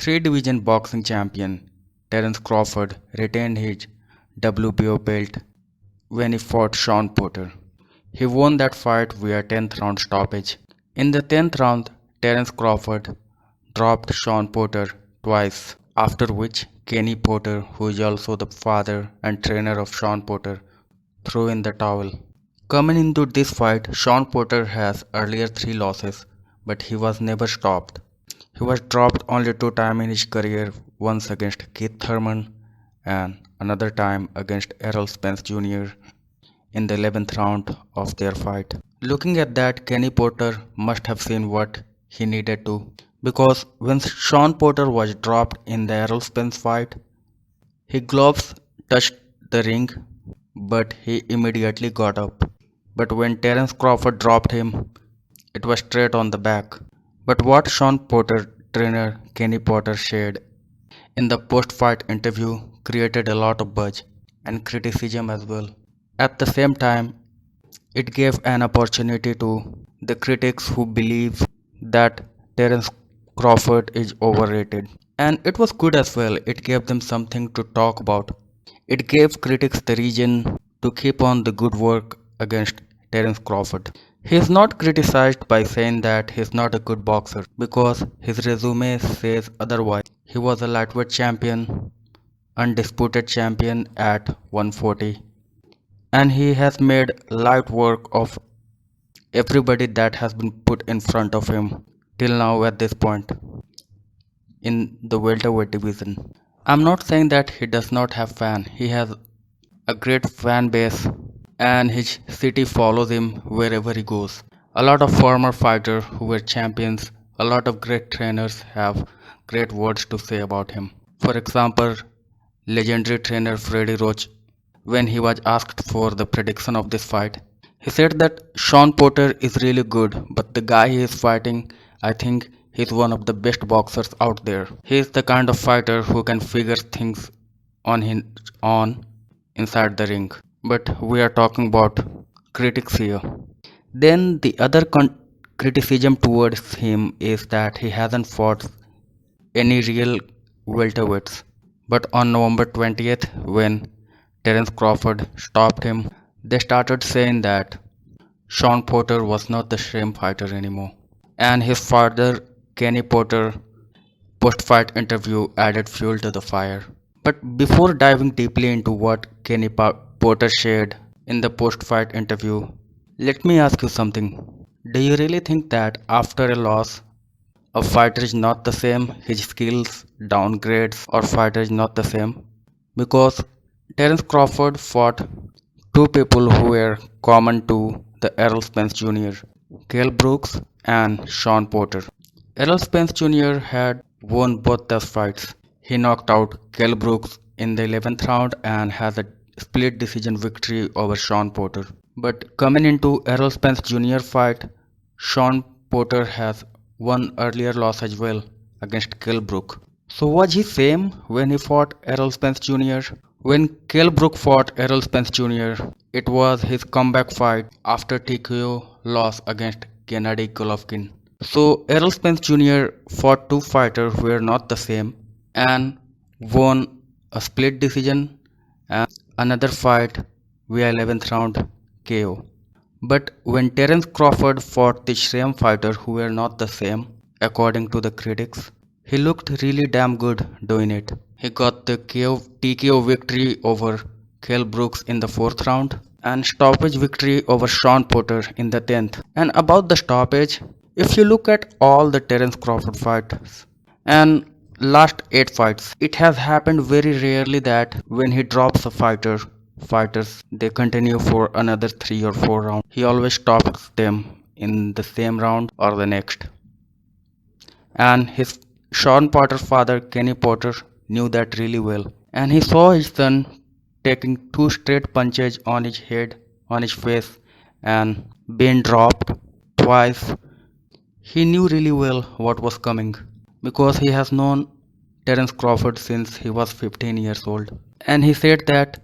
Three-division boxing champion Terence Crawford retained his WBO belt when he fought Shawn Porter. He won that fight via 10th round stoppage. In the 10th round, Terence Crawford dropped Shawn Porter twice, after which Kenny Porter, who is also the father and trainer of Shawn Porter, threw in the towel. Coming into this fight, Shawn Porter has earlier 3 losses, but he was never stopped. He was dropped only 2 times in his career, once against Keith Thurman and another time against Errol Spence Jr. in the 11th round of their fight. Looking at that, Kenny Porter must have seen what he needed to, because when Shawn Porter was dropped in the Errol Spence fight, his gloves touched the ring, but he immediately got up. But when Terence Crawford dropped him, it was straight on the back. But what Shawn Porter trainer Kenny Porter shared in the post-fight interview created a lot of buzz and criticism as well. At the same time, it gave an opportunity to the critics who believe that Terence Crawford is overrated. And it was good as well. It gave them something to talk about. It gave critics the reason to keep on the good work against Terence Crawford. He is not criticized by saying that he is not a good boxer, because his resume says otherwise. He was a lightweight champion, undisputed champion at 140, and he has made light work of everybody that has been put in front of him till now at this point in the welterweight division. I'm not saying that he does not have fans. He has a great fan base and his city follows him wherever he goes. A lot of former fighters who were champions, a lot of great trainers have great words to say about him. For example, legendary trainer Freddie Roach, when he was asked for the prediction of this fight, he said that Shawn Porter is really good, but the guy he is fighting, I think he's one of the best boxers out there. He is the kind of fighter who can figure things on inside the ring. But we are talking about critics here. Then the other criticism towards him is that he hasn't fought any real welterweights. But on November 20th, when Terence Crawford stopped him, they started saying that Shawn Porter was not the same fighter anymore. And his father, Kenny Porter, post-fight interview added fuel to the fire. But before diving deeply into what Kenny Porter shared in the post-fight interview, let me ask you something. Do you really think that after a loss, a fighter is not the same, his skills downgrades, or fighter is not the same? Because Terence Crawford fought 2 people who were common to the Errol Spence Jr., Kell Brooks and Shawn Porter. Errol Spence Jr. had won both those fights. He knocked out Kell Brooks in the 11th round and has a split decision victory over Shawn Porter. But coming into Errol Spence Jr. fight, Shawn Porter has one earlier loss as well against Kell Brook. So was he same when he fought Errol Spence Jr.? When Kell Brook fought Errol Spence Jr., it was his comeback fight after TKO loss against Gennady Golovkin. So Errol Spence Jr. fought 2 fighters who were not the same and won a split decision and another fight via 11th round KO. But when Terence Crawford fought the same fighter who were not the same, according to the critics, he looked really damn good doing it. He got the TKO victory over Kell Brooks in the 4th round and stoppage victory over Shawn Porter in the 10th. And about the stoppage, if you look at all the Terence Crawford fights and last 8 fights, it has happened very rarely that when he drops a fighters they continue for another 3 or 4 rounds. He always stops them in the same round or the next. And his Shawn Porter's father, Kenny Porter, knew that really well. And he saw his son taking 2 straight punches on his head, on his face, and being dropped twice. He knew really well what was coming because he has known Terence Crawford since he was 15 years old. And he said that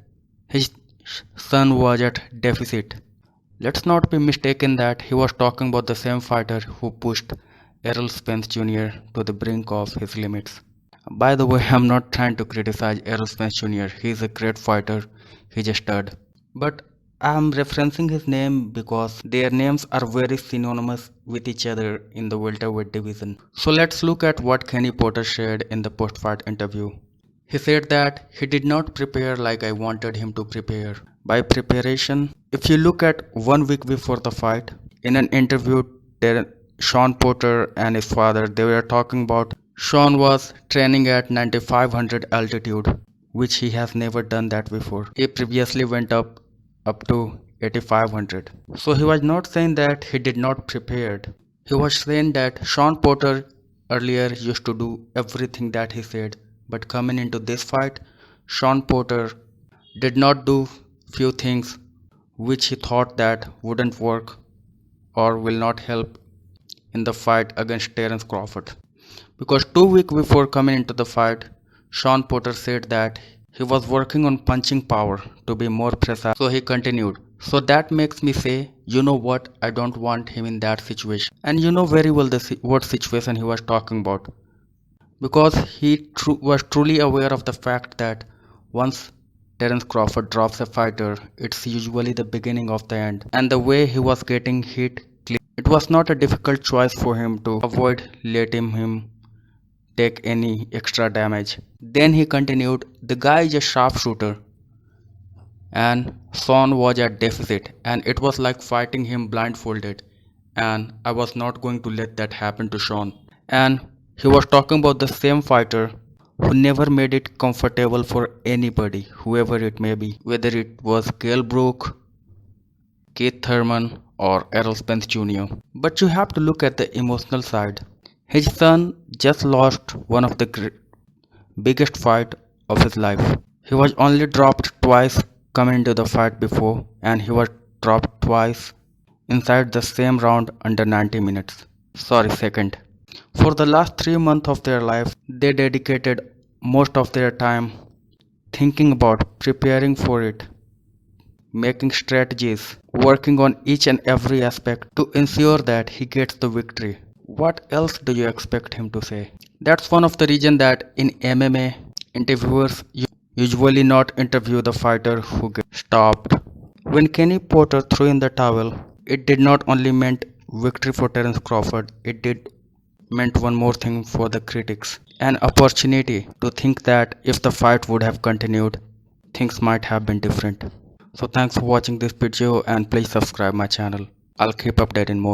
his son was at deficit. Let's not be mistaken that he was talking about the same fighter who pushed Errol Spence Jr. to the brink of his limits. By the way, I'm not trying to criticize Errol Spence Jr. He's a great fighter. He's a stud. But I'm referencing his name because their names are very synonymous with each other in the welterweight division. So let's look at what Kenny Porter shared in the post-fight interview. He said that he did not prepare like I wanted him to prepare. By preparation, if you look at 1 week before the fight, in an interview, Shawn Porter and his father, they were talking about Shawn was training at 9500 altitude, which he has never done that before. He previously went up to 8500. So he was not saying that he did not prepared. He was saying that Shawn Porter earlier used to do everything that he said, but coming into this fight, Shawn Porter did not do few things which he thought that wouldn't work or will not help in the fight against Terence Crawford. Because 2 weeks before coming into the fight, Shawn Porter said that he was working on punching power to be more precise. So he continued. So that makes me say, you know what, I don't want him in that situation. And you know very well what situation he was talking about. Because he was truly aware of the fact that once Terence Crawford drops a fighter, it's usually the beginning of the end. And the way he was getting hit, it was not a difficult choice for him to avoid letting him take any extra damage. Then he continued, the guy is a sharpshooter and Shawn was at deficit and it was like fighting him blindfolded, and I was not going to let that happen to Shawn. And he was talking about the same fighter who never made it comfortable for anybody, whoever it may be, whether it was Kell Brook, Keith Thurman or Errol Spence Jr. But you have to look at the emotional side. His son just lost one of the biggest fight of his life. He was only dropped twice coming into the fight before, and he was dropped twice inside the same round under 90 minutes. Sorry, second. For the last 3 months of their life, they dedicated most of their time thinking about preparing for it, making strategies, working on each and every aspect to ensure that he gets the victory. What else do you expect him to say? That's one of the reasons that in MMA, interviewers usually not interview the fighter who gets stopped. When Kenny Porter threw in the towel, it did not only meant victory for Terence Crawford, it did meant one more thing for the critics. An opportunity to think that if the fight would have continued, things might have been different. So thanks for watching this video and please subscribe my channel. I'll keep updating more.